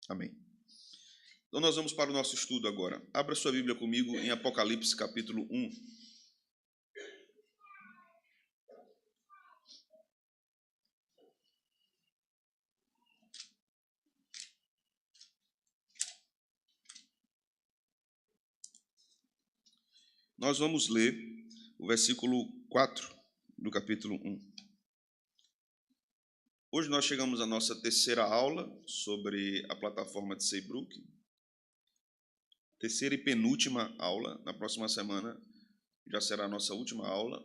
Amém. Então nós vamos para o nosso estudo agora. Abra sua Bíblia comigo em Apocalipse capítulo 1. Nós vamos ler o versículo 4 do capítulo 1. Hoje nós chegamos à nossa terceira aula sobre a plataforma de Seybrook. Terceira e penúltima aula. Na próxima semana já será a nossa última aula.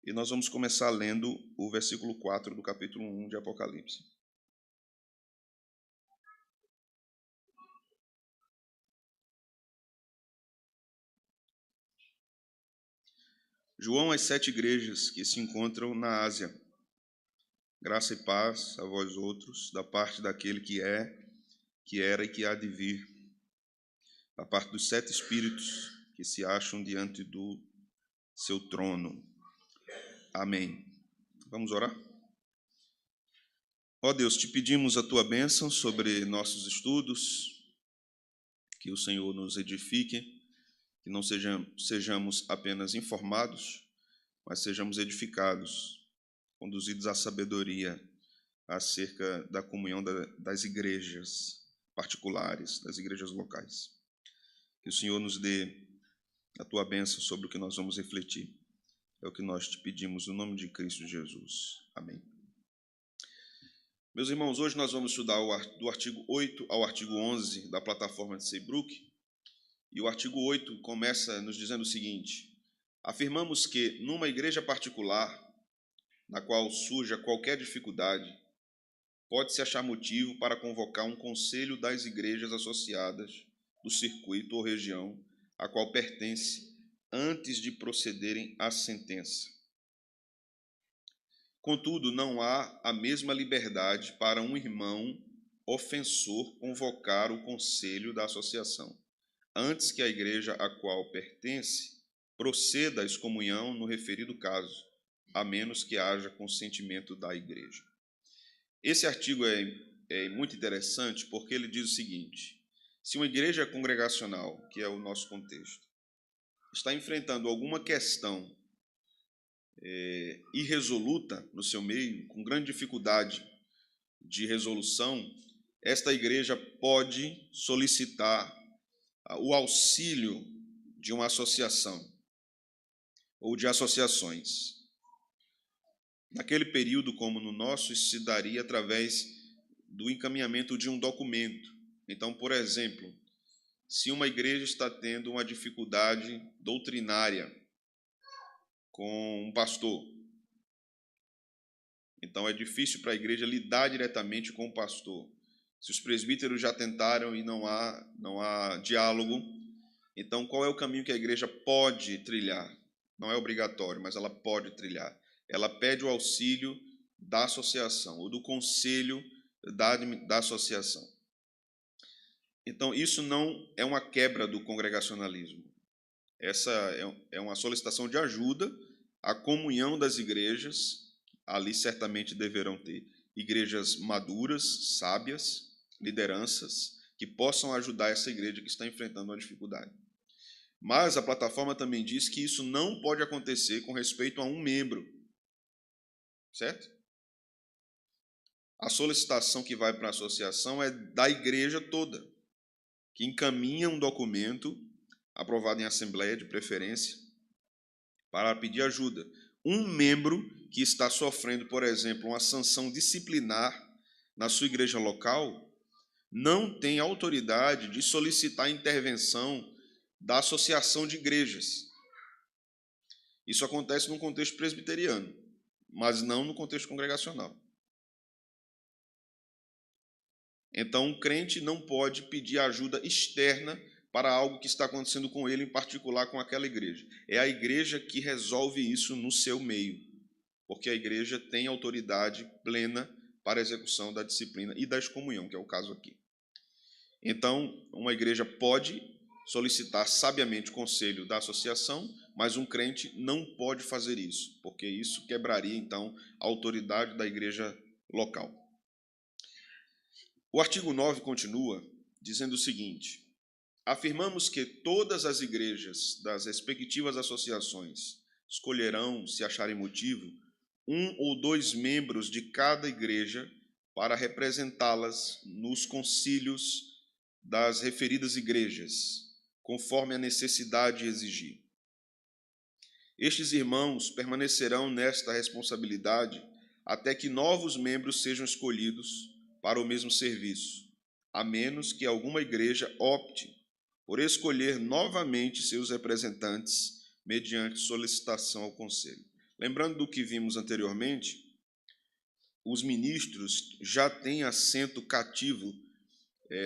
E nós vamos começar lendo o versículo 4 do capítulo 1 de Apocalipse. João às 7 igrejas que se encontram na Ásia. Graça e paz a vós outros, da parte daquele que é, que era e que há de vir, da parte dos 7 espíritos que se acham diante do seu trono. Amém. Vamos orar? Ó Deus, te pedimos a tua bênção sobre nossos estudos, que o Senhor nos edifique, que não sejamos apenas informados, mas sejamos edificados, conduzidos à sabedoria acerca da comunhão das igrejas particulares, das igrejas locais. Que o Senhor nos dê a tua bênção sobre o que nós vamos refletir. É o que nós te pedimos no nome de Cristo Jesus. Amém. Meus irmãos, hoje nós vamos estudar do artigo 8 ao artigo 11 da plataforma de Seybrook. E o artigo 8 começa nos dizendo o seguinte: afirmamos que numa igreja particular, na qual surja qualquer dificuldade, pode-se achar motivo para convocar um conselho das igrejas associadas do circuito ou região a qual pertence, antes de procederem à sentença. Contudo, não há a mesma liberdade para um irmão ofensor convocar o conselho da associação, antes que a igreja a qual pertence proceda à excomunhão no referido caso, a menos que haja consentimento da igreja. Esse artigo é muito interessante porque ele diz o seguinte: se uma igreja congregacional, que é o nosso contexto, está enfrentando alguma questão irresoluta no seu meio, com grande dificuldade de resolução, esta igreja pode solicitar o auxílio de uma associação ou de associações. Naquele período, como no nosso, isso se daria através do encaminhamento de um documento. Então, por exemplo, se uma igreja está tendo uma dificuldade doutrinária com um pastor, então é difícil para a igreja lidar diretamente com o pastor. Se os presbíteros já tentaram e não há diálogo, então qual é o caminho que a igreja pode trilhar? Não é obrigatório, mas ela pode trilhar. Ela pede o auxílio da associação, ou do conselho da associação. Então, isso não é uma quebra do congregacionalismo. Essa é uma solicitação de ajuda à comunhão das igrejas. Ali certamente deverão ter igrejas maduras, sábias, lideranças, que possam ajudar essa igreja que está enfrentando uma dificuldade. Mas a plataforma também diz que isso não pode acontecer com respeito a um membro. Certo? A solicitação que vai para a associação é da igreja toda, que encaminha um documento, aprovado em assembleia de preferência, para pedir ajuda. Um membro que está sofrendo, por exemplo, uma sanção disciplinar na sua igreja local, não tem autoridade de solicitar a intervenção da associação de igrejas. Isso acontece no contexto presbiteriano, mas não no contexto congregacional. Então, um crente não pode pedir ajuda externa para algo que está acontecendo com ele, em particular com aquela igreja. É a igreja que resolve isso no seu meio, porque a igreja tem autoridade plena para a execução da disciplina e da excomunhão, que é o caso aqui. Então, uma igreja pode solicitar sabiamente o conselho da associação, mas um crente não pode fazer isso, porque isso quebraria, então, a autoridade da igreja local. O artigo 9 continua dizendo o seguinte: afirmamos que todas as igrejas das respectivas associações escolherão, se acharem motivo, 1 ou 2 membros de cada igreja para representá-las nos concílios das referidas igrejas, conforme a necessidade exigir. Estes irmãos permanecerão nesta responsabilidade até que novos membros sejam escolhidos para o mesmo serviço, a menos que alguma igreja opte por escolher novamente seus representantes mediante solicitação ao conselho. Lembrando do que vimos anteriormente, os ministros já têm assento cativo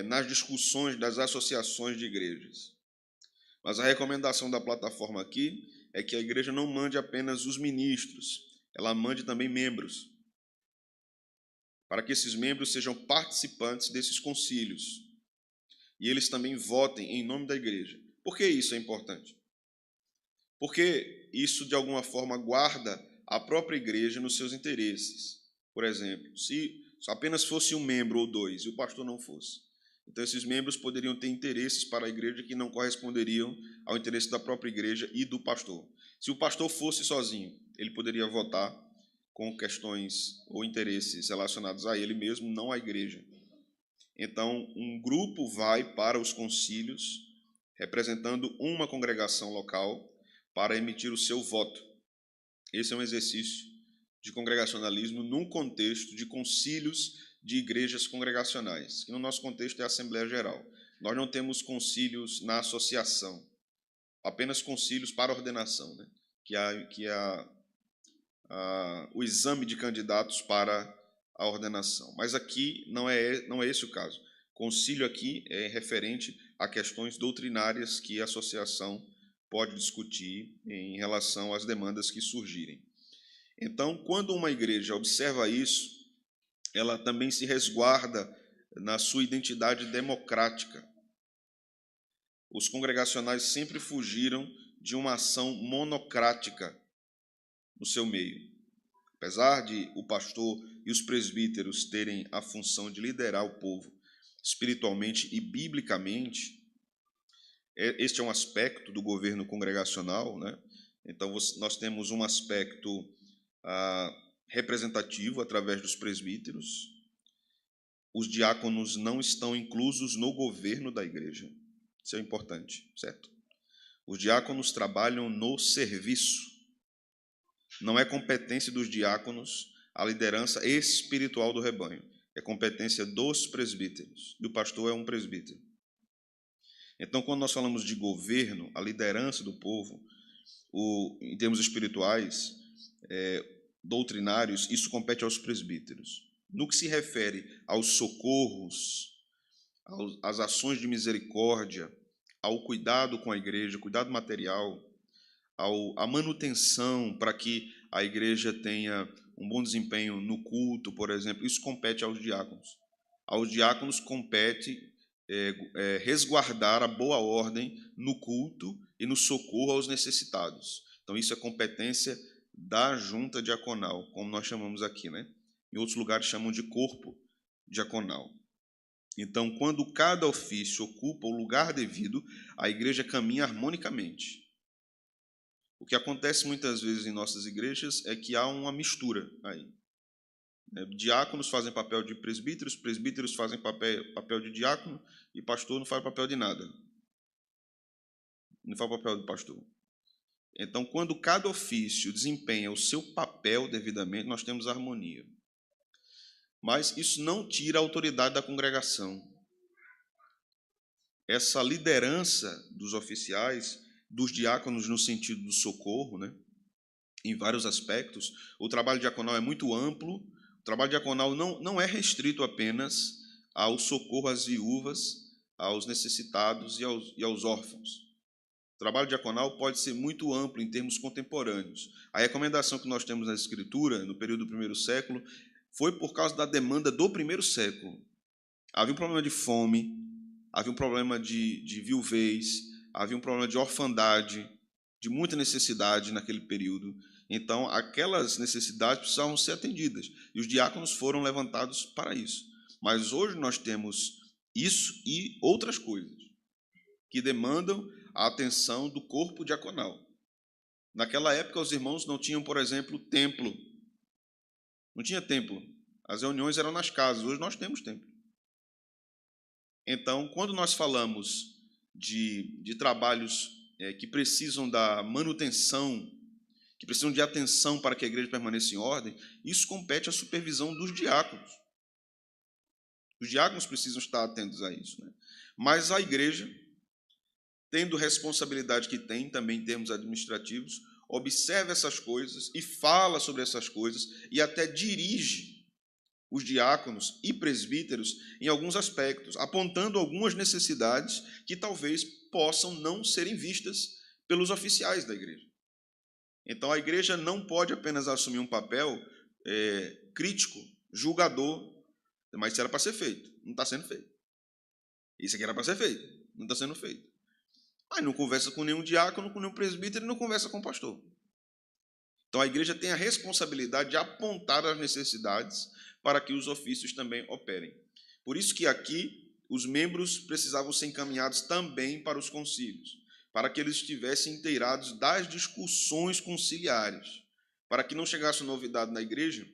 nas discussões das associações de igrejas. Mas a recomendação da plataforma aqui é que a igreja não mande apenas os ministros, ela mande também membros, para que esses membros sejam participantes desses concílios e eles também votem em nome da igreja. Por que isso é importante? Porque isso, de alguma forma, guarda a própria igreja nos seus interesses. Por exemplo, se apenas fosse 1 membro ou 2 e o pastor não fosse, então esses membros poderiam ter interesses para a igreja que não corresponderiam ao interesse da própria igreja e do pastor. Se o pastor fosse sozinho, ele poderia votar com questões ou interesses relacionados a ele mesmo, não à igreja. Então, um grupo vai para os concílios, representando uma congregação local, para emitir o seu voto. Esse é um exercício de congregacionalismo num contexto de concílios de igrejas congregacionais, que no nosso contexto é a Assembleia Geral. Nós não temos concílios na associação, apenas concílios para ordenação, né? que é o exame de candidatos para a ordenação. Mas aqui não é esse o caso. Concílio aqui é referente a questões doutrinárias que a associação pode discutir em relação às demandas que surgirem. Então, quando uma igreja observa isso, ela também se resguarda na sua identidade democrática. Os congregacionais sempre fugiram de uma ação monocrática no seu meio. Apesar de o pastor e os presbíteros terem a função de liderar o povo espiritualmente e biblicamente, este é um aspecto do governo congregacional, né? Então, nós temos um aspecto representativo através dos presbíteros. Os diáconos não estão inclusos no governo da igreja. Isso é importante, certo? Os diáconos trabalham no serviço. Não é competência dos diáconos a liderança espiritual do rebanho. É competência dos presbíteros. E o pastor é um presbítero. Então, quando nós falamos de governo, a liderança do povo, em termos espirituais, doutrinários, isso compete aos presbíteros. No que se refere aos socorros, às ações de misericórdia, ao cuidado com a igreja, cuidado material, à manutenção para que a igreja tenha um bom desempenho no culto, por exemplo, isso compete aos diáconos. Aos diáconos compete resguardar a boa ordem no culto e no socorro aos necessitados. Então, isso é competência da junta diaconal, como nós chamamos aqui, né? Em outros lugares chamam de corpo diaconal. Então, quando cada ofício ocupa o lugar devido, a igreja caminha harmonicamente. O que acontece muitas vezes em nossas igrejas é que há uma mistura aí. Diáconos fazem papel de presbíteros, presbíteros fazem papel de diácono, e pastor não faz papel de nada. Não faz papel de pastor. Então, quando cada ofício desempenha o seu papel devidamente, nós temos harmonia. Mas isso não tira a autoridade da congregação. Essa liderança dos oficiais, dos diáconos no sentido do socorro, né, em vários aspectos, o trabalho diaconal é muito amplo. O trabalho diaconal não é restrito apenas ao socorro às viúvas, aos necessitados e aos órfãos. O trabalho diaconal pode ser muito amplo em termos contemporâneos. A recomendação que nós temos na Escritura, no período do primeiro século, foi por causa da demanda do primeiro século. Havia um problema de fome, havia um problema de viuvez, havia um problema de orfandade, de muita necessidade naquele período. Então, aquelas necessidades precisavam ser atendidas. E os diáconos foram levantados para isso. Mas hoje nós temos isso e outras coisas que demandam a atenção do corpo diaconal. Naquela época, os irmãos não tinham, por exemplo, templo. Não tinha templo. As reuniões eram nas casas. Hoje nós temos templo. Então, quando nós falamos de trabalhos que precisam da manutenção, que precisam de atenção para que a igreja permaneça em ordem, isso compete à supervisão dos diáconos. Os diáconos precisam estar atentos a isso, né? Mas a igreja, tendo responsabilidade que tem, também em termos administrativos, observa essas coisas e fala sobre essas coisas e até dirige os diáconos e presbíteros em alguns aspectos, apontando algumas necessidades que talvez possam não serem vistas pelos oficiais da igreja. Então, a igreja não pode apenas assumir um papel crítico, julgador, mas isso era para ser feito, não está sendo feito. Isso aqui era para ser feito, não está sendo feito. Aí não conversa com nenhum diácono, com nenhum presbítero, e não conversa com o pastor. Então, a igreja tem a responsabilidade de apontar as necessidades para que os ofícios também operem. Por isso que aqui os membros precisavam ser encaminhados também para os concílios, para que eles estivessem inteirados das discussões conciliares, para que não chegasse novidade na igreja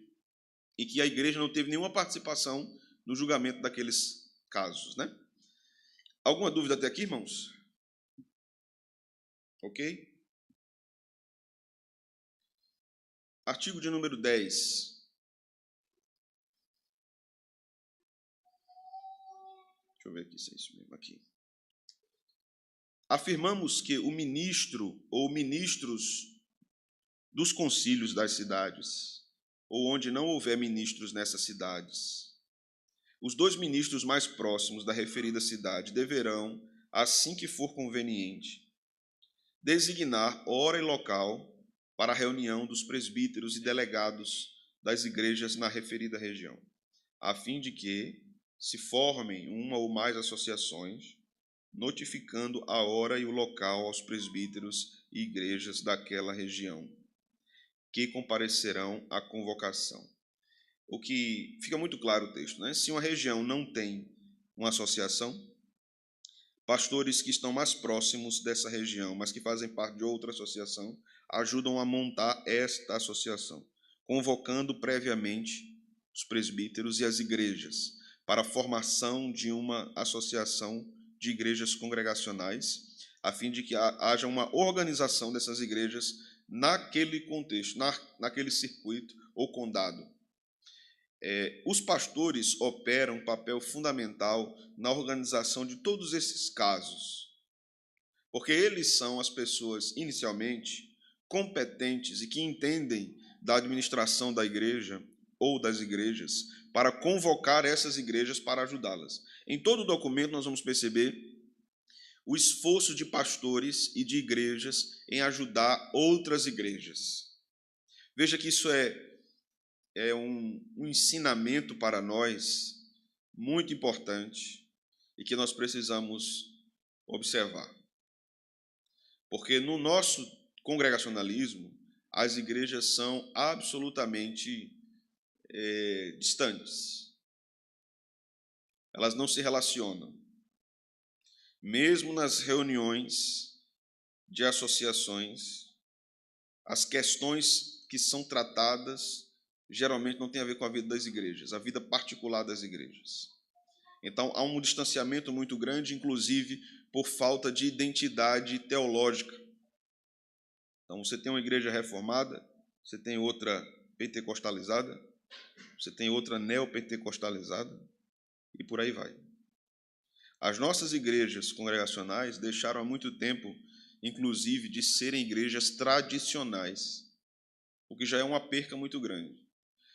e que a igreja não teve nenhuma participação no julgamento daqueles casos, né? Alguma dúvida até aqui, irmãos? Ok? Artigo de número 10. Deixa eu ver aqui se é isso mesmo aqui. Afirmamos que o ministro ou ministros dos concílios das cidades, ou onde não houver ministros nessas cidades, os 2 ministros mais próximos da referida cidade deverão, assim que for conveniente, designar hora e local para a reunião dos presbíteros e delegados das igrejas na referida região, a fim de que se formem uma ou mais associações, notificando a hora e o local aos presbíteros e igrejas daquela região, que comparecerão à convocação. O que fica muito claro o texto, né? Se uma região não tem uma associação, pastores que estão mais próximos dessa região, mas que fazem parte de outra associação, ajudam a montar esta associação, convocando previamente os presbíteros e as igrejas para a formação de uma associação de igrejas congregacionais, a fim de que haja uma organização dessas igrejas naquele contexto, naquele circuito ou condado. Os pastores operam um papel fundamental na organização de todos esses casos, porque eles são as pessoas, inicialmente, competentes e que entendem da administração da igreja ou das igrejas para convocar essas igrejas para ajudá-las. Em todo o documento nós vamos perceber o esforço de pastores e de igrejas em ajudar outras igrejas. Veja que isso é um ensinamento para nós muito importante e que nós precisamos observar. Porque no nosso congregacionalismo, as igrejas são absolutamente distantes. Elas não se relacionam. Mesmo nas reuniões de associações, as questões que são tratadas geralmente não têm a ver com a vida das igrejas, a vida particular das igrejas. Então, há um distanciamento muito grande, inclusive por falta de identidade teológica. Então, você tem uma igreja reformada, você tem outra pentecostalizada, você tem outra neopentecostalizada, e por aí vai. As nossas igrejas congregacionais deixaram há muito tempo, inclusive, de serem igrejas tradicionais, o que já é uma perca muito grande.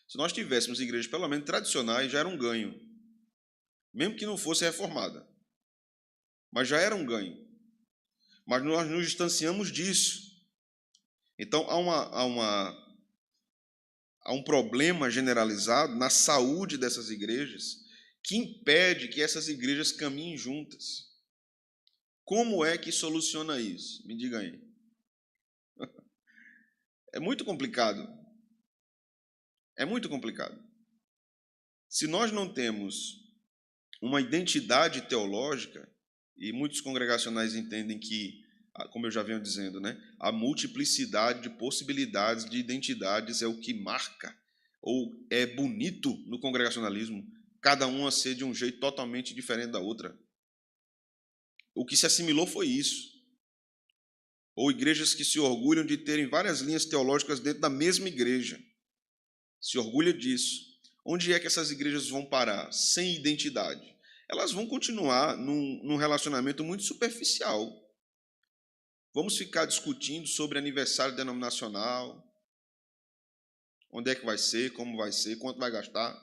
Se nós tivéssemos igrejas, pelo menos tradicionais, já era um ganho, mesmo que não fosse reformada, mas já era um ganho. Mas nós nos distanciamos disso. Então, há um problema generalizado na saúde dessas igrejas que impede que essas igrejas caminhem juntas. Como é que soluciona isso? Me diga aí. É muito complicado. É muito complicado. Se nós não temos uma identidade teológica, e muitos congregacionais entendem que, como eu já venho dizendo, né, a multiplicidade de possibilidades de identidades é o que marca, ou é bonito no congregacionalismo, cada uma ser de um jeito totalmente diferente da outra. O que se assimilou foi isso. Ou igrejas que se orgulham de terem várias linhas teológicas dentro da mesma igreja. Se orgulha disso. Onde é que essas igrejas vão parar? Sem identidade. Elas vão continuar num relacionamento muito superficial. Vamos ficar discutindo sobre aniversário denominacional, onde é que vai ser, como vai ser, quanto vai gastar,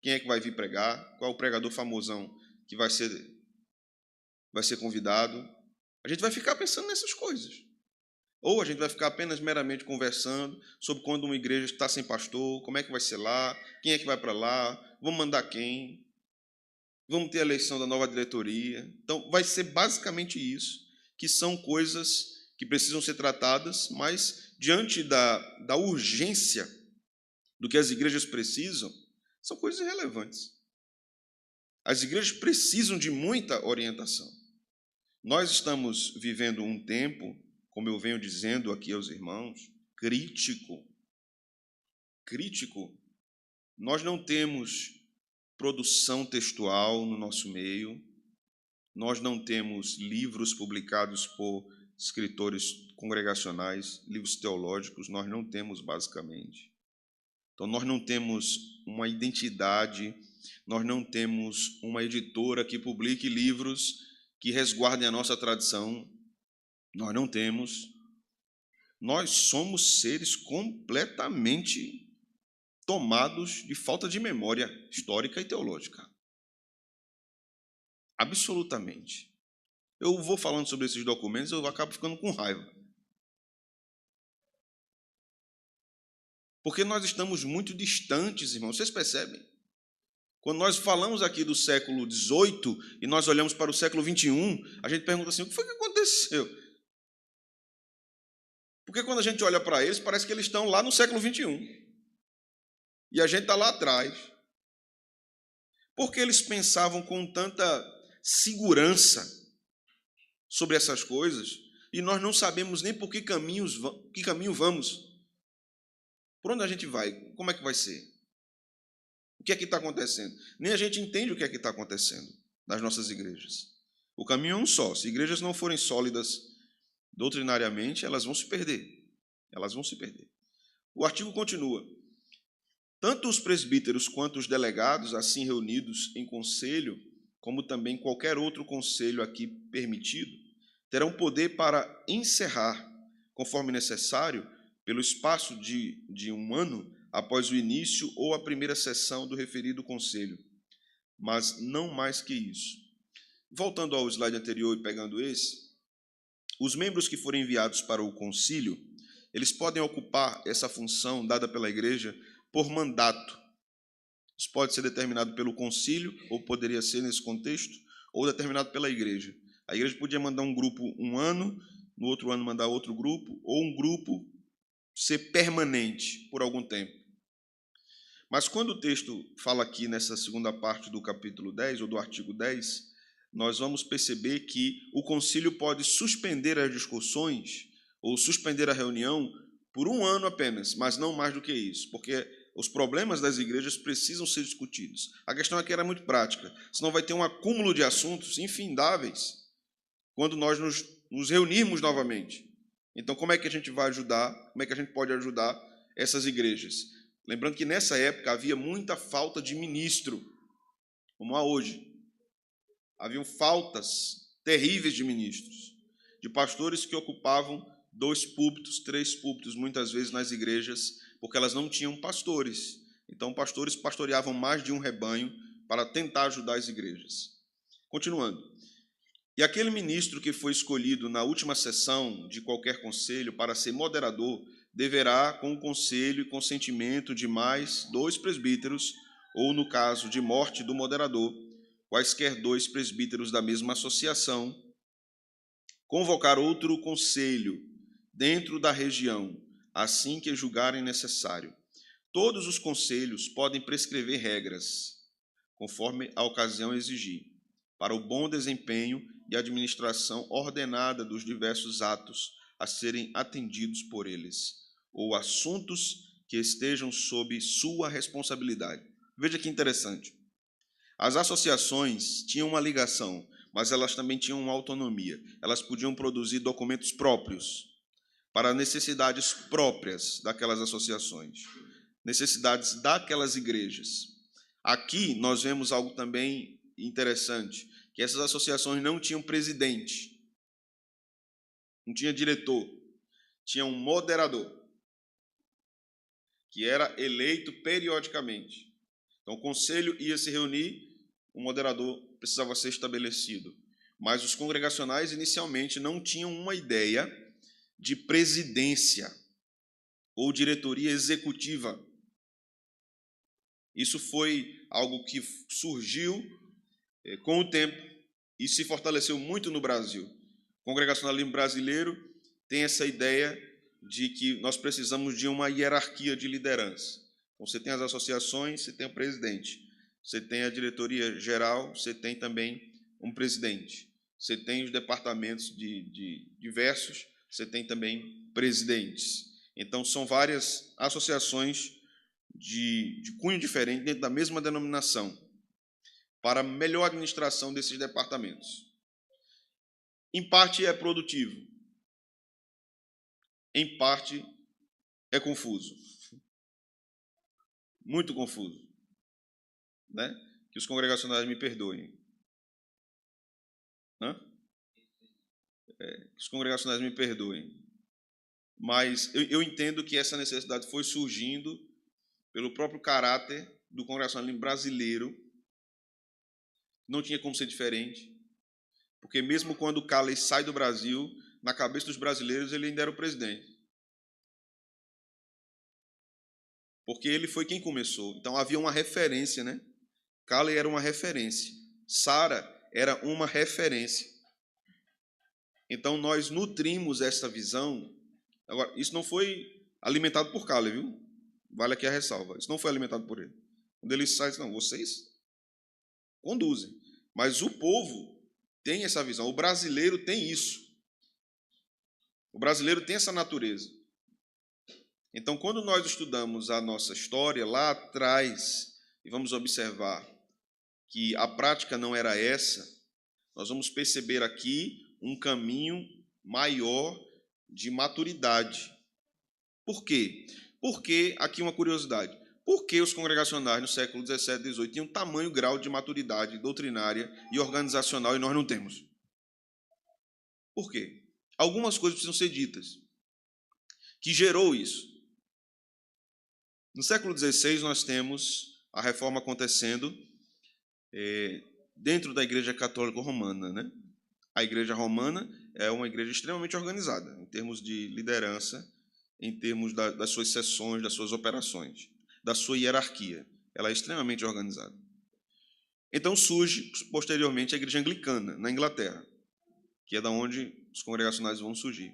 quem é que vai vir pregar, qual é o pregador famosão que vai ser convidado. A gente vai ficar pensando nessas coisas. Ou a gente vai ficar apenas meramente conversando sobre quando uma igreja está sem pastor, como é que vai ser lá, quem é que vai para lá, vamos mandar quem, vamos ter a eleição da nova diretoria. Então, vai ser basicamente isso, que são coisas que precisam ser tratadas, mas diante da urgência do que as igrejas precisam, são coisas irrelevantes. As igrejas precisam de muita orientação. Nós estamos vivendo um tempo, como eu venho dizendo aqui aos irmãos, crítico. Crítico. Nós não temos produção textual no nosso meio, nós não temos livros publicados por escritores congregacionais, livros teológicos, nós não temos basicamente. Então, nós não temos uma identidade, nós não temos uma editora que publique livros que resguardem a nossa tradição. Nós não temos. Nós somos seres completamente tomados de falta de memória histórica e teológica. Absolutamente. Eu vou falando sobre esses documentos, eu acabo ficando com raiva. Porque nós estamos muito distantes, irmãos. Vocês percebem? Quando nós falamos aqui do século XVIII e nós olhamos para o século XXI, a gente pergunta assim, o que foi que aconteceu? Porque quando a gente olha para eles, parece que eles estão lá no século XXI. E a gente está lá atrás. Porque eles pensavam com tanta segurança sobre essas coisas e nós não sabemos nem por que caminho vamos. Por onde a gente vai? Como é que vai ser? O que é que está acontecendo? Nem a gente entende o que é que está acontecendo nas nossas igrejas. O caminho é um só. Se igrejas não forem sólidas doutrinariamente, elas vão se perder. Elas vão se perder. O artigo continua. Tanto os presbíteros quanto os delegados, assim reunidos em conselho, como também qualquer outro conselho aqui permitido, terão poder para encerrar, conforme necessário, pelo espaço de um ano, após o início ou a primeira sessão do referido conselho, mas não mais que isso. Voltando ao slide anterior e pegando esse, os membros que forem enviados para o concílio, eles podem ocupar essa função dada pela igreja por mandato. Isso pode ser determinado pelo concílio, ou poderia ser nesse contexto, ou determinado pela igreja. A igreja podia mandar um grupo um ano, no outro ano mandar outro grupo, ou um grupo ser permanente por algum tempo. Mas quando o texto fala aqui nessa segunda parte do capítulo 10, ou do artigo 10, nós vamos perceber que o concílio pode suspender as discussões ou suspender a reunião por um ano apenas, mas não mais do que isso, porque os problemas das igrejas precisam ser discutidos. A questão aqui era muito prática, senão vai ter um acúmulo de assuntos infindáveis quando nós nos reunirmos novamente. Então, como é que a gente vai ajudar? Como é que a gente pode ajudar essas igrejas? Lembrando que nessa época havia muita falta de ministro, como há hoje. Haviam faltas terríveis de ministros, de pastores que ocupavam 2 púlpitos, 3 púlpitos, muitas vezes nas igrejas, porque elas não tinham pastores. Então, pastores pastoreavam mais de um rebanho para tentar ajudar as igrejas. Continuando. E aquele ministro que foi escolhido na última sessão de qualquer conselho para ser moderador, deverá, com o conselho e consentimento de mais 2 presbíteros, ou, no caso de morte do moderador, quaisquer 2 presbíteros da mesma associação, convocar outro conselho dentro da região, assim que julgarem necessário. Todos os conselhos podem prescrever regras, conforme a ocasião exigir, para o bom desempenho e administração ordenada dos diversos atos a serem atendidos por eles, ou assuntos que estejam sob sua responsabilidade. Veja que interessante. As associações tinham uma ligação, mas elas também tinham uma autonomia. Elas podiam produzir documentos próprios para necessidades próprias daquelas associações, necessidades daquelas igrejas. Aqui nós vemos algo também interessante, que essas associações não tinham presidente, não tinha diretor, tinha um moderador, que era eleito periodicamente. Então o conselho ia se reunir, o moderador precisava ser estabelecido. Mas os congregacionais inicialmente não tinham uma ideia de presidência ou diretoria executiva. Isso foi algo que surgiu com o tempo e se fortaleceu muito no Brasil. O congregacionalismo brasileiro tem essa ideia de que nós precisamos de uma hierarquia de liderança. Então, você tem as associações, você tem o presidente. Você tem a diretoria geral, você tem também um presidente. Você tem os departamentos de diversos, você tem também presidentes. Então, são várias associações de cunho diferente dentro da mesma denominação para melhor administração desses departamentos. Em parte é produtivo, em parte é confuso, muito confuso, né? Que os congregacionais me perdoem. Que os congregacionais me perdoem. Mas eu entendo que essa necessidade foi surgindo pelo próprio caráter do congregacionalismo brasileiro. Não tinha como ser diferente, porque mesmo quando Calley sai do Brasil, na cabeça dos brasileiros ele ainda era o presidente. Porque ele foi quem começou. Então havia uma referência, né? Calley era uma referência. Sara era uma referência. Então nós nutrimos essa visão. Agora, isso não foi alimentado por Calley, viu? Vale aqui a ressalva. Isso não foi alimentado por ele. Quando ele sai, não, vocês conduzem. Mas o povo tem essa visão. O brasileiro tem isso. O brasileiro tem essa natureza. Então, quando nós estudamos a nossa história lá atrás e vamos observar que a prática não era essa, nós vamos perceber aqui um caminho maior de maturidade. Por quê? Porque, aqui uma curiosidade, por que os congregacionais no século XVII e XVIII tinham tamanho grau de maturidade doutrinária e organizacional e nós não temos? Por quê? Algumas coisas precisam ser ditas. Que gerou isso? No século XVI nós temos a reforma acontecendo dentro da Igreja Católica Romana, né? A Igreja Romana é uma igreja extremamente organizada, em termos de liderança, em termos das suas sessões, das suas operações, da sua hierarquia. Ela é extremamente organizada. Então surge, posteriormente, a Igreja Anglicana, na Inglaterra, que é da onde os congregacionais vão surgir.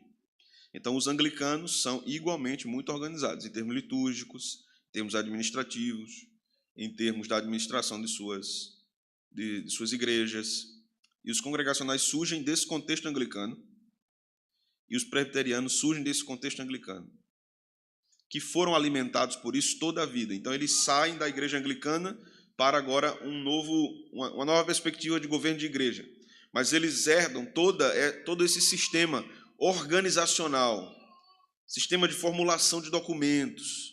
Então, os anglicanos são igualmente muito organizados, em termos litúrgicos, em termos administrativos, em termos da administração de suas igrejas. E os congregacionais surgem desse contexto anglicano, e os presbiterianos surgem desse contexto anglicano, que foram alimentados por isso toda a vida. Então, eles saem da igreja anglicana para agora uma nova perspectiva de governo de igreja. Mas eles herdam todo esse sistema organizacional, sistema de formulação de documentos.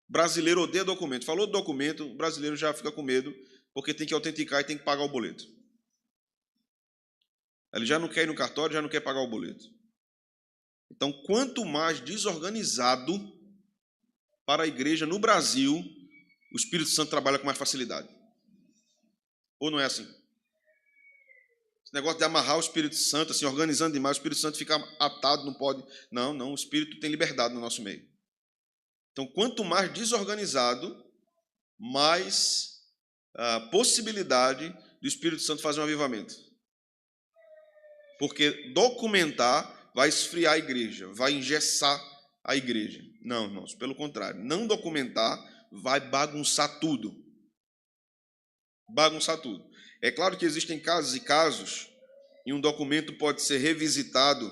O brasileiro odeia documento. Falou de documento, o brasileiro já fica com medo, porque tem que autenticar e tem que pagar o boleto. Ele já não quer ir no cartório, já não quer pagar o boleto. Então, quanto mais desorganizado para a igreja no Brasil, o Espírito Santo trabalha com mais facilidade. Ou não é assim? Esse negócio de amarrar o Espírito Santo, assim, organizando demais, o Espírito Santo fica atado, não pode. Não, o Espírito tem liberdade no nosso meio. Então, quanto mais desorganizado, mais possibilidade do Espírito Santo fazer um avivamento. Porque documentar vai esfriar a igreja, vai engessar a igreja. Não, irmãos, pelo contrário. Não documentar vai bagunçar tudo. bagunçar tudo. É claro que existem casos e casos, e um documento pode ser revisitado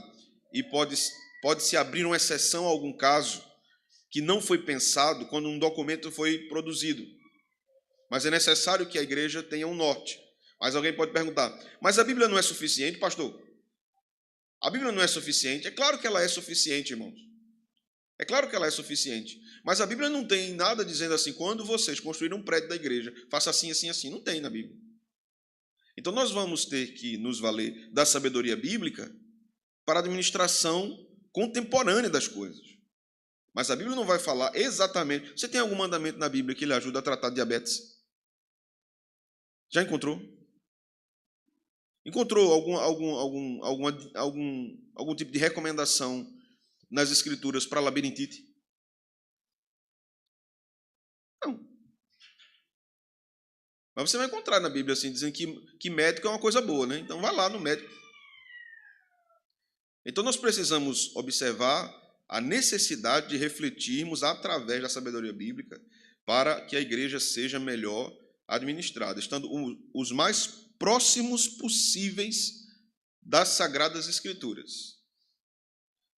e pode-se abrir uma exceção a algum caso que não foi pensado quando um documento foi produzido. Mas é necessário que a igreja tenha um norte. Mas alguém pode perguntar, mas a Bíblia não é suficiente, pastor? A Bíblia não é suficiente? É claro que ela é suficiente, irmãos. É claro que ela é suficiente. Mas a Bíblia não tem nada dizendo assim, quando vocês construírem um prédio da igreja, faça assim, assim, assim. Não tem na Bíblia. Então nós vamos ter que nos valer da sabedoria bíblica para a administração contemporânea das coisas. Mas a Bíblia não vai falar exatamente. Você tem algum mandamento na Bíblia que lhe ajuda a tratar diabetes? Já encontrou? Encontrou algum tipo de recomendação nas Escrituras para labirintite? Não. Mas você vai encontrar na Bíblia assim, dizendo que médico é uma coisa boa, né? Então vai lá no médico. Então nós precisamos observar a necessidade de refletirmos através da sabedoria bíblica para que a igreja seja melhor administrada, estando os mais próximos possíveis das Sagradas Escrituras.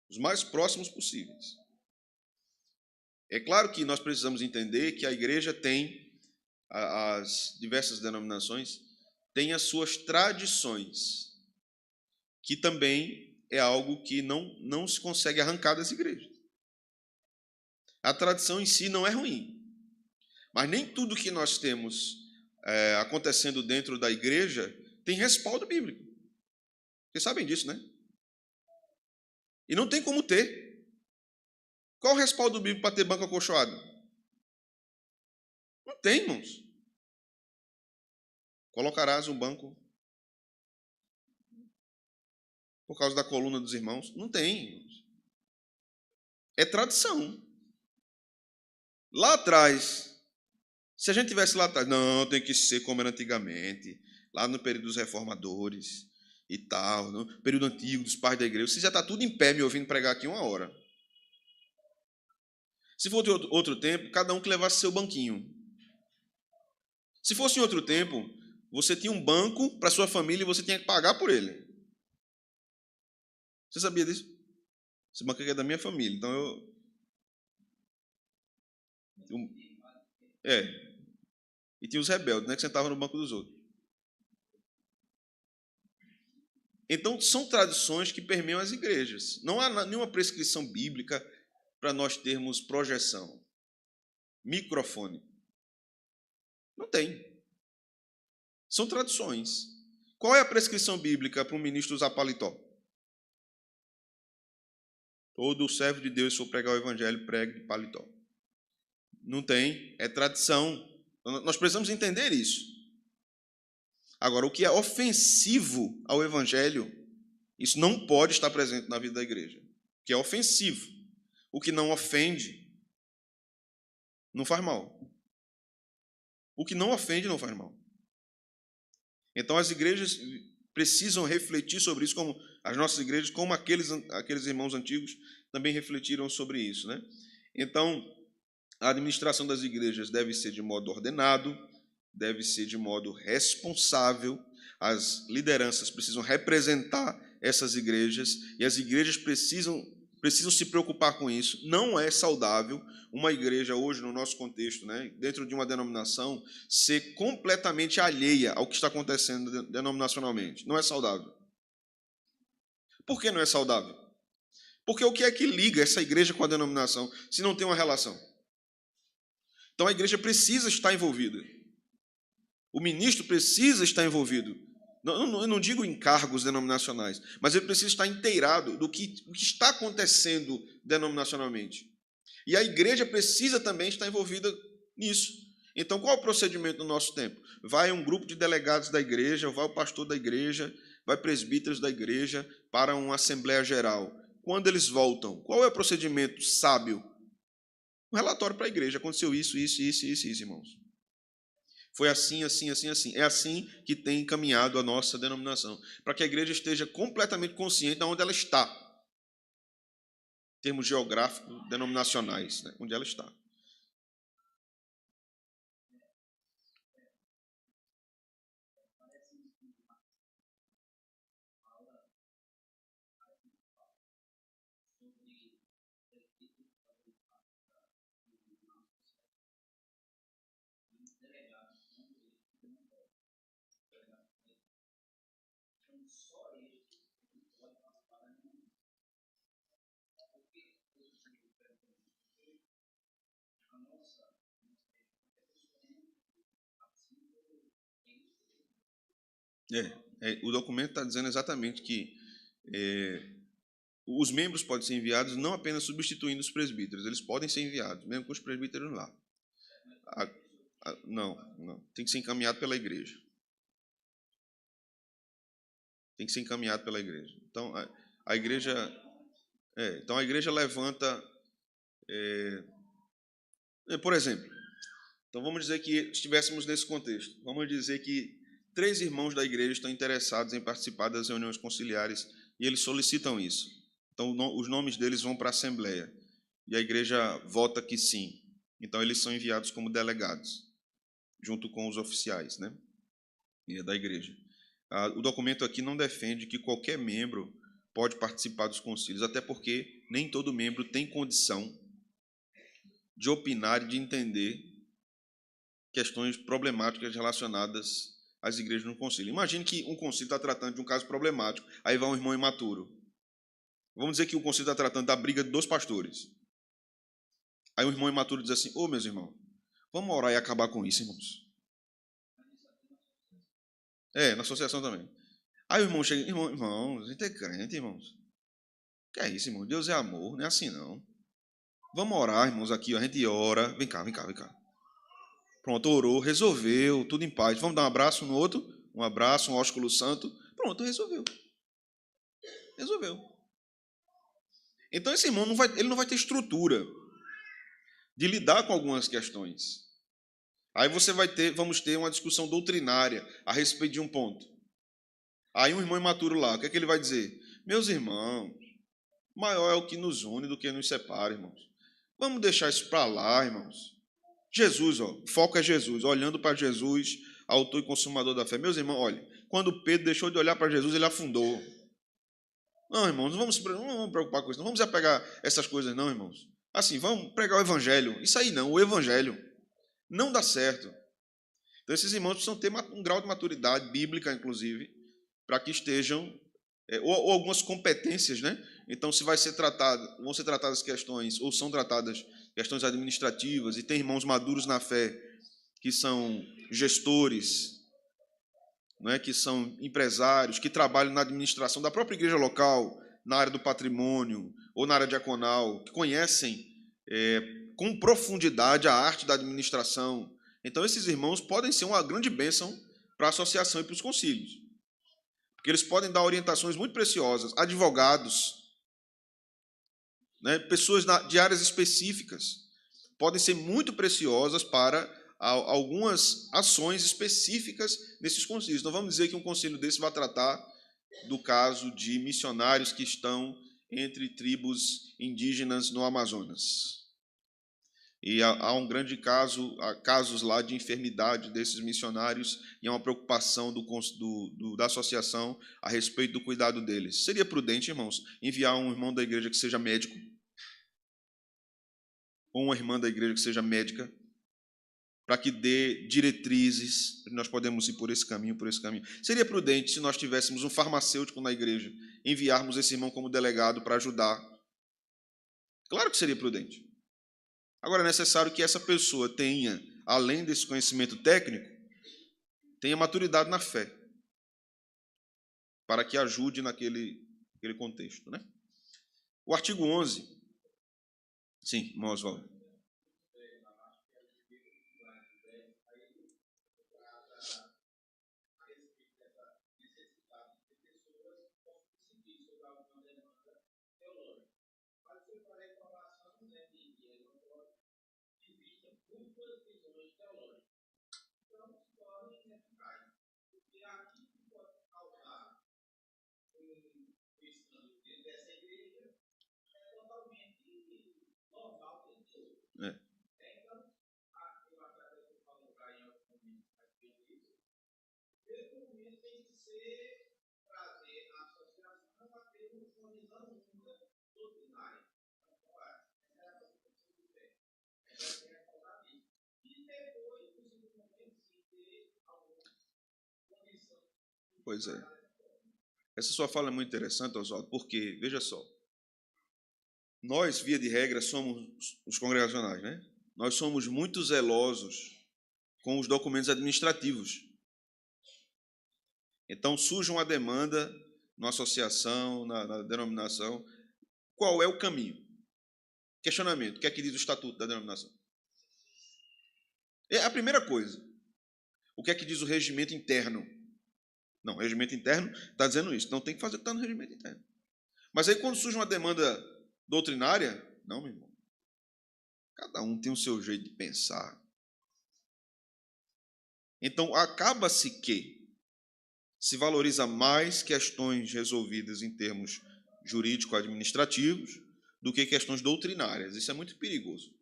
Os mais próximos possíveis. É claro que nós precisamos entender que a igreja tem, as diversas denominações, têm as suas tradições, que também é algo que não se consegue arrancar das igrejas. A tradição em si não é ruim, mas nem tudo que nós temos acontecendo dentro da igreja tem respaldo bíblico. Vocês sabem disso, né? E não tem como ter. Qual o respaldo bíblico para ter banco acolchoado? Não tem, irmãos. Colocarás um banco por causa da coluna dos irmãos? Não tem, irmãos. É tradição. Lá atrás, se a gente tivesse lá atrás, não, tem que ser como era antigamente, lá no período dos reformadores e tal, no período antigo dos pais da igreja, você já está tudo em pé me ouvindo pregar aqui 1 hora. Se for de outro tempo, cada um que levasse seu banquinho. Se fosse em outro tempo, você tinha um banco para sua família e você tinha que pagar por ele. Você sabia disso? Esse banco aqui é da minha família, então E tinha os rebeldes, né, que sentavam no banco dos outros. Então, são tradições que permeiam as igrejas. Não há nenhuma prescrição bíblica para nós termos projeção. Microfone. Não tem. São tradições. Qual é a prescrição bíblica para um ministro usar paletó? Todo servo de Deus, se for pregar o evangelho, pregue de paletó. Não tem, é tradição. Nós precisamos entender isso. Agora, o que é ofensivo ao evangelho, isso não pode estar presente na vida da igreja. O que é ofensivo, o que não ofende, não faz mal. O que não ofende, não faz mal. Então, as igrejas precisam refletir sobre isso, como as nossas igrejas, como aqueles irmãos antigos também refletiram sobre isso, né? Então, a administração das igrejas deve ser de modo ordenado, deve ser de modo responsável. As lideranças precisam representar essas igrejas e as igrejas precisam se preocupar com isso. Não é saudável uma igreja hoje, no nosso contexto, né, dentro de uma denominação, ser completamente alheia ao que está acontecendo denominacionalmente. Não é saudável. Por que não é saudável? Porque o que é que liga essa igreja com a denominação se não tem uma relação? Então a igreja precisa estar envolvida. O ministro precisa estar envolvido. Eu não digo em cargos denominacionais, mas ele precisa estar inteirado do que está acontecendo denominacionalmente. E a igreja precisa também estar envolvida nisso. Então, qual é o procedimento no nosso tempo? Vai um grupo de delegados da igreja, vai o pastor da igreja, vai presbíteros da igreja para uma assembleia geral. Quando eles voltam, qual é o procedimento sábio? Um relatório para a igreja. Aconteceu isso, irmãos. Foi assim, assim, assim, assim. É assim que tem encaminhado a nossa denominação, para que a igreja esteja completamente consciente de onde ela está, em termos geográficos, denominacionais, né? Onde ela está. O documento está dizendo exatamente que os membros podem ser enviados não apenas substituindo os presbíteros, eles podem ser enviados, mesmo com os presbíteros lá. Não, tem que ser encaminhado pela igreja. Tem que ser encaminhado pela igreja. Então, a igreja levanta, por exemplo, então vamos dizer que estivéssemos nesse contexto, vamos dizer que 3 irmãos da igreja estão interessados em participar das reuniões conciliares e eles solicitam isso. Então, os nomes deles vão para a assembleia e a igreja vota que sim. Então, eles são enviados como delegados, junto com os oficiais, né, da igreja. O documento aqui não defende que qualquer membro pode participar dos concílios, até porque nem todo membro tem condição de opinar e de entender questões problemáticas relacionadas às igrejas no concílio. Imagine que um concílio está tratando de um caso problemático, aí vai um irmão imaturo. Vamos dizer que o concílio está tratando da briga de 2 pastores. Aí um irmão imaturo diz assim: meus irmãos, vamos orar e acabar com isso, irmãos. Na associação também. Aí o irmão chega: irmãos, a gente é crente, irmãos. Que é isso, irmão? Deus é amor, não é assim não. Vamos orar, irmãos, aqui, a gente ora. Vem cá. Pronto, orou, resolveu, tudo em paz. Vamos dar um abraço no outro? Um abraço, um ósculo santo. Pronto, resolveu. Então esse irmão ele não vai ter estrutura de lidar com algumas questões. Aí vamos ter uma discussão doutrinária a respeito de um ponto. Aí um irmão imaturo lá, o que é que ele vai dizer? Meus irmãos, maior é o que nos une do que nos separa, irmãos. Vamos deixar isso para lá, irmãos. Jesus, o foco é Jesus, olhando para Jesus, autor e consumador da fé. Meus irmãos, olha, quando Pedro deixou de olhar para Jesus, ele afundou. Não, irmãos, não vamos preocupar com isso, não vamos apegar essas coisas, não, irmãos. Assim, vamos pregar o evangelho. Isso aí não, o evangelho não dá certo. Então, esses irmãos precisam ter um grau de maturidade bíblica, inclusive, para que estejam, ou algumas competências, né? Então, se vão ser tratadas questões, ou são tratadas questões administrativas, e tem irmãos maduros na fé, que são gestores, não é? Que são empresários, que trabalham na administração da própria igreja local, na área do patrimônio, ou na área diaconal, que conhecem com profundidade a arte da administração. Então, esses irmãos podem ser uma grande bênção para a associação e para os concílios, porque eles podem dar orientações muito preciosas, advogados, né, pessoas de áreas específicas, podem ser muito preciosas para algumas ações específicas nesses concílios. Então, vamos dizer que um concílio desse vai tratar do caso de missionários que estão entre tribos indígenas no Amazonas. E há um grande há casos lá de enfermidade desses missionários e há uma preocupação da associação a respeito do cuidado deles. Seria prudente, irmãos, enviar um irmão da igreja que seja médico, ou uma irmã da igreja que seja médica, para que dê diretrizes, nós podemos ir por esse caminho. Seria prudente se nós tivéssemos um farmacêutico na igreja, enviarmos esse irmão como delegado para ajudar. Claro que seria prudente. Agora, é necessário que essa pessoa tenha, além desse conhecimento técnico, tenha maturidade na fé, para que ajude naquele contexto, né? O artigo 11. Sim, irmão Oswaldo. Pois é. Essa sua fala é muito interessante, Oswaldo, porque, veja só, nós, via de regra, somos os congregacionais, né? Nós somos muito zelosos com os documentos administrativos. Então, surge uma demanda na associação, na denominação. Qual é o caminho? Questionamento. O que é que diz o estatuto da denominação? É a primeira coisa. O que é que diz o regimento interno? Não, o regimento interno está dizendo isso. Não tem que fazer o que está no regimento interno. Mas aí, quando surge uma demanda doutrinária, não, meu irmão. Cada um tem o seu jeito de pensar. Então, acaba-se que se valoriza mais questões resolvidas em termos jurídico-administrativos do que questões doutrinárias. Isso é muito perigoso.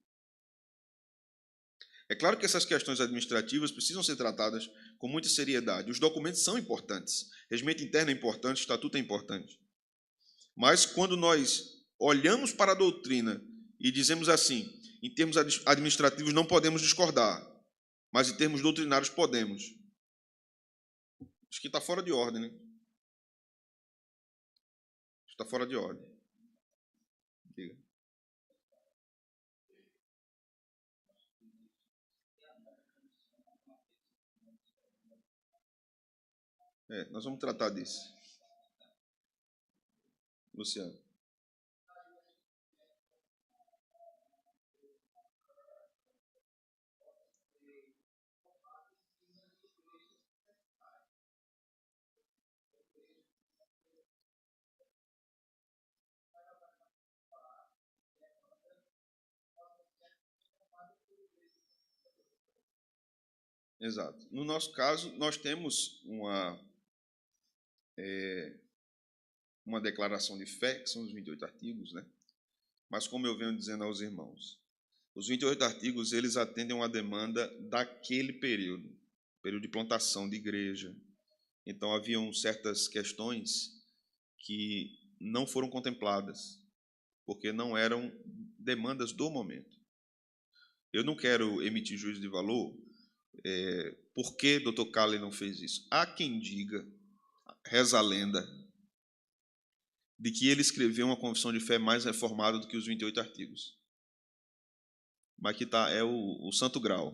É claro que essas questões administrativas precisam ser tratadas com muita seriedade. Os documentos são importantes. Regimento interno é importante, estatuto é importante. Mas quando nós olhamos para a doutrina e dizemos assim, em termos administrativos não podemos discordar, mas em termos doutrinários podemos. Acho que está fora de ordem, né? Está fora de ordem. Diga. Nós vamos tratar disso. Luciano. Exato. No nosso caso, nós temos uma declaração de fé, que são os 28 artigos, né? Mas como eu venho dizendo aos irmãos, os 28 artigos, eles atendem a uma demanda daquele período de plantação de igreja. Então, haviam certas questões que não foram contempladas, porque não eram demandas do momento. Eu não quero emitir juízo de valor por que Dr. Calley não fez isso. Há quem diga, reza a lenda, de que ele escreveu uma confissão de fé mais reformada do que os 28 artigos. Mas que é o santo grau.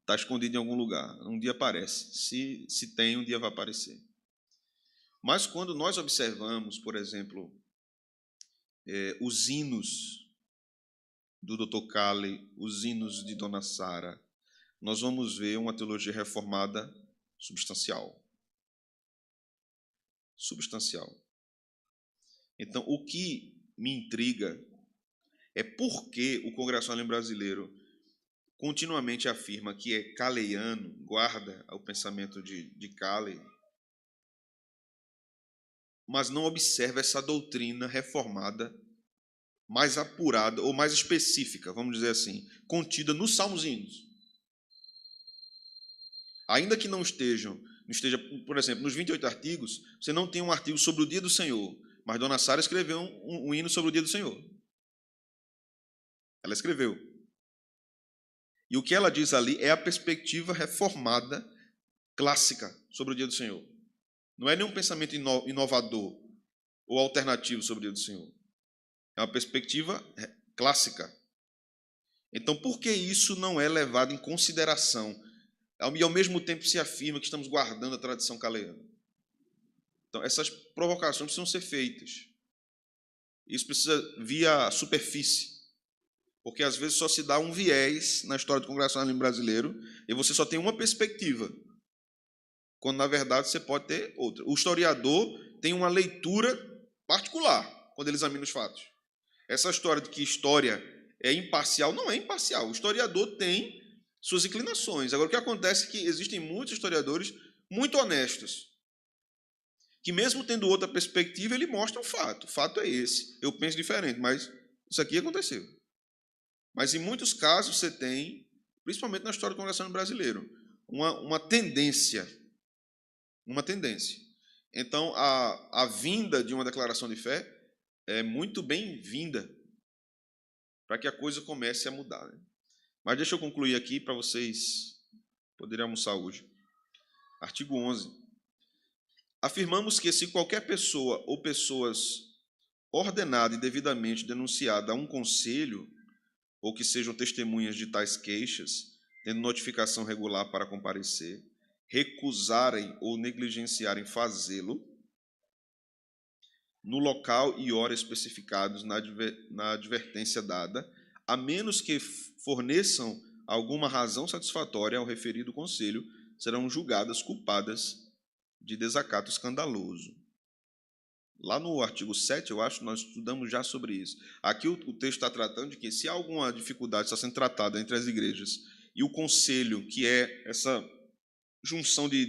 Está escondido em algum lugar. Um dia aparece. Se tem, um dia vai aparecer. Mas quando nós observamos, por exemplo, os hinos do Dr. Calley, os hinos de Dona Sara, nós vamos ver uma teologia reformada substancial. Substancial. Então, o que me intriga é por que o Congregacionalismo brasileiro continuamente afirma que é caleiano, guarda o pensamento de Calley, mas não observa essa doutrina reformada mais apurada ou mais específica, vamos dizer assim, contida nos Salmos e Hinos. Ainda que não esteja, por exemplo, nos 28 artigos, você não tem um artigo sobre o dia do Senhor, mas Dona Sara escreveu um hino sobre o dia do Senhor. Ela escreveu. E o que ela diz ali é a perspectiva reformada, clássica, sobre o dia do Senhor. Não é nenhum pensamento inovador ou alternativo sobre o dia do Senhor. É uma perspectiva clássica. Então, por que isso não é levado em consideração? E, ao mesmo tempo, se afirma que estamos guardando a tradição caleana. Então, essas provocações precisam ser feitas. Isso precisa via superfície. Porque, às vezes, só se dá um viés na história do congregacionalismo brasileiro e você só tem uma perspectiva, quando, na verdade, você pode ter outra. O historiador tem uma leitura particular quando ele examina os fatos. Essa história de que história é imparcial, não é imparcial. O historiador tem suas inclinações. Agora, o que acontece é que existem muitos historiadores muito honestos, que mesmo tendo outra perspectiva, ele mostra o fato. O fato é esse. Eu penso diferente, mas isso aqui aconteceu. Mas, em muitos casos, você tem, principalmente na história do congregacionalismo brasileiro, uma tendência. Uma tendência. Então, a vinda de uma declaração de fé é muito bem-vinda para que a coisa comece a mudar, né? Mas deixa eu concluir aqui para vocês poderem almoçar hoje. Artigo 11. Afirmamos que se qualquer pessoa ou pessoas ordenada e devidamente denunciada a um conselho, ou que sejam testemunhas de tais queixas, tendo notificação regular para comparecer, recusarem ou negligenciarem fazê-lo, no local e hora especificados na advertência dada, a menos que forneçam alguma razão satisfatória ao referido conselho, serão julgadas culpadas de desacato escandaloso. Lá no artigo 7, eu acho, nós estudamos já sobre isso. Aqui o texto está tratando de que se há alguma dificuldade está sendo tratada entre as igrejas e o conselho, que é essa junção de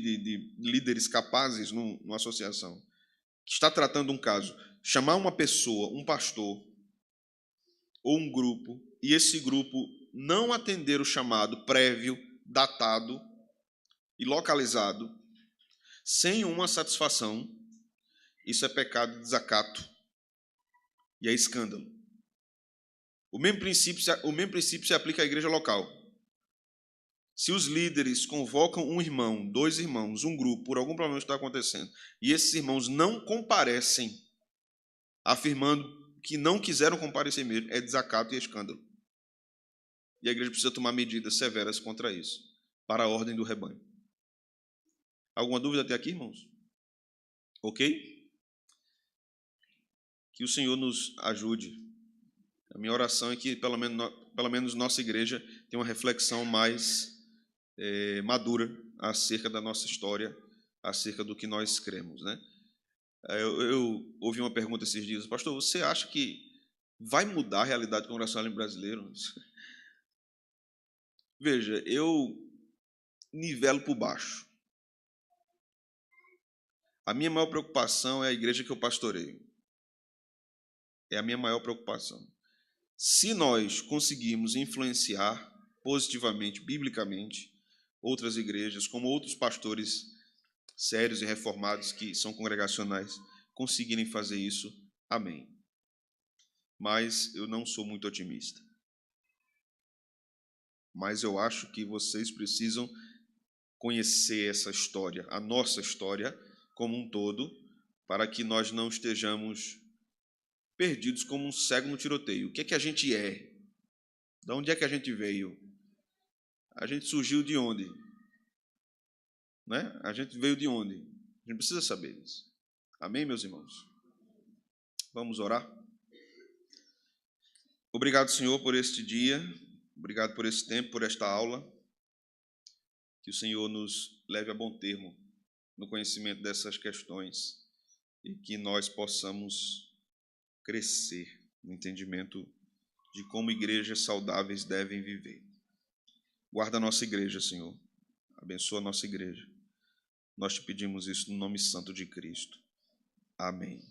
líderes capazes numa associação, que está tratando um caso, chamar uma pessoa, um pastor ou um grupo, e esse grupo não atender o chamado prévio, datado e localizado, sem uma satisfação, isso é pecado de desacato e é escândalo. O mesmo princípio se aplica à igreja local. Se os líderes convocam um irmão, dois irmãos, um grupo, por algum problema que está acontecendo, e esses irmãos não comparecem, afirmando que não quiseram comparecer mesmo, é desacato e escândalo. E a igreja precisa tomar medidas severas contra isso, para a ordem do rebanho. Alguma dúvida até aqui, irmãos? Ok? Que o Senhor nos ajude. A minha oração é que, pelo menos nossa igreja tenha uma reflexão mais madura acerca da nossa história, acerca do que nós cremos, né? Eu ouvi uma pergunta esses dias, pastor, você acha que vai mudar a realidade congregacional brasileira? Veja, eu nivelo por baixo. A minha maior preocupação é a igreja que eu pastoreio. É a minha maior preocupação. Se nós conseguirmos influenciar positivamente, biblicamente, outras igrejas, como outros pastores sérios e reformados que são congregacionais, conseguirem fazer isso, amém. Mas eu não sou muito otimista. Mas eu acho que vocês precisam conhecer essa história, a nossa história como um todo, para que nós não estejamos perdidos como um cego no tiroteio. O que é que a gente é? De onde é que a gente veio? A gente surgiu de onde? Né? A gente veio de onde? A gente precisa saber isso. Amém, meus irmãos? Vamos orar? Obrigado, Senhor, por este dia. Obrigado por esse tempo, por esta aula. Que o Senhor nos leve a bom termo no conhecimento dessas questões e que nós possamos crescer no entendimento de como igrejas saudáveis devem viver. Guarda a nossa igreja, Senhor. Abençoa a nossa igreja. Nós te pedimos isso no nome santo de Cristo. Amém.